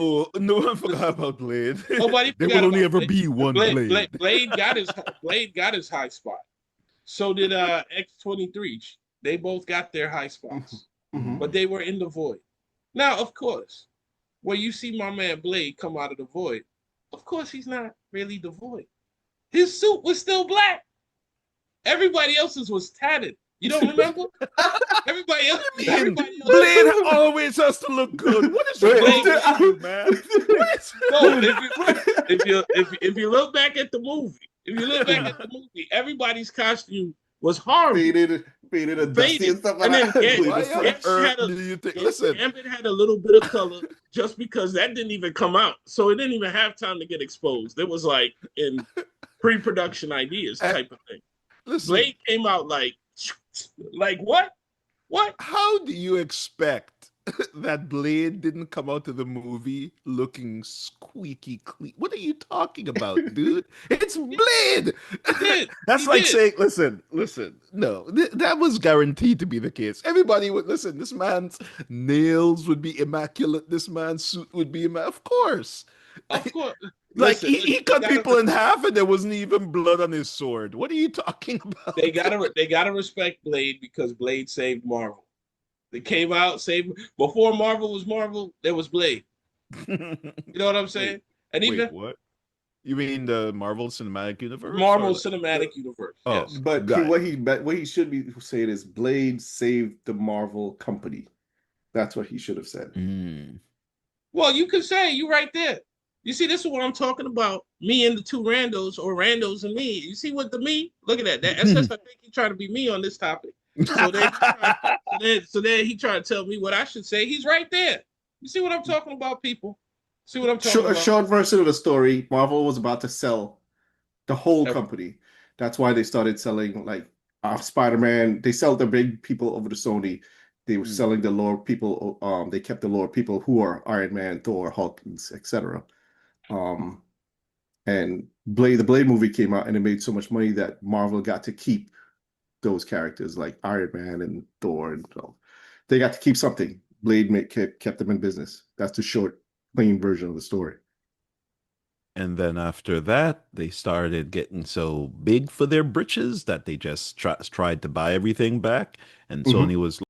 Oh, no one forgot about Blade. Nobody There forgot will only about ever Blade. be one Blade. Blade got his high spot. So did X-23. They both got their high Mhm. spots, Mhm. but they were in the void. Now, of course, when you see my man Blade come out of the void, of course he's not really the void. His suit was still black. Everybody else's was tatted. You don't remember? Everybody else, I mean, everybody else. Blade always has to look good. What is Wait, wrong Blade. with you, man? What is No, dude, if you look back at the movie, everybody's costume was horrible, faded and dusty faded, and stuff like and then that. Blade Why was on fresh. earth do you think? Listen, Gambit had a little bit of color just because that didn't even come out, so it didn't even have time to get exposed. It was like in pre-production ideas uh, type of thing. listen. Blade came out like what? What? How do you expect that Blade didn't come out of the movie looking squeaky clean? What are you talking about, dude? It's Blade. He did. That's He like did. saying, listen. No, that was guaranteed to be the case. Everybody would listen. This man's nails would be immaculate. This man's suit would be immaculate. Of course. Of course. Like Listen, he they cut gotta people in half and there wasn't even blood on his sword. What are you talking they about? gotta they gotta respect Blade because Blade saved Marvel. They came out saved before Marvel was Marvel. There was Blade. You know what I'm Wait, saying? And wait, even what? You mean the Marvel Cinematic Universe or Marvel the Cinematic Universe. Oh, Yes. But got it. what he should be saying is Blade saved the Marvel company. That's what he should have said. Mm. Well, you can say you right there. You see, this is what I'm talking about. Me and the two randos, or randos and me. You see what the me? Look at that. That's just I think he trying to be me on this topic. So then he trying, so then he trying to tell me what I should say. He's right there. You see what I'm talking about, people? See what I'm talking A about? short version of the story, Marvel was about to sell the whole company. That's why they started selling like Spider-Man. They sell the big people over to Sony. They were Mm. selling the lower people. They kept the lower people who are Iron Man, Thor, Hulk, etc. Um, and the Blade movie came out, and it made so much money that Marvel got to keep those characters like Iron Man and Thor, and so they got to keep something. Kept them in business. That's the short, clean version of the story. And then after that, they started getting so big for their britches that they just tried to buy everything back. And Mhm. Sony was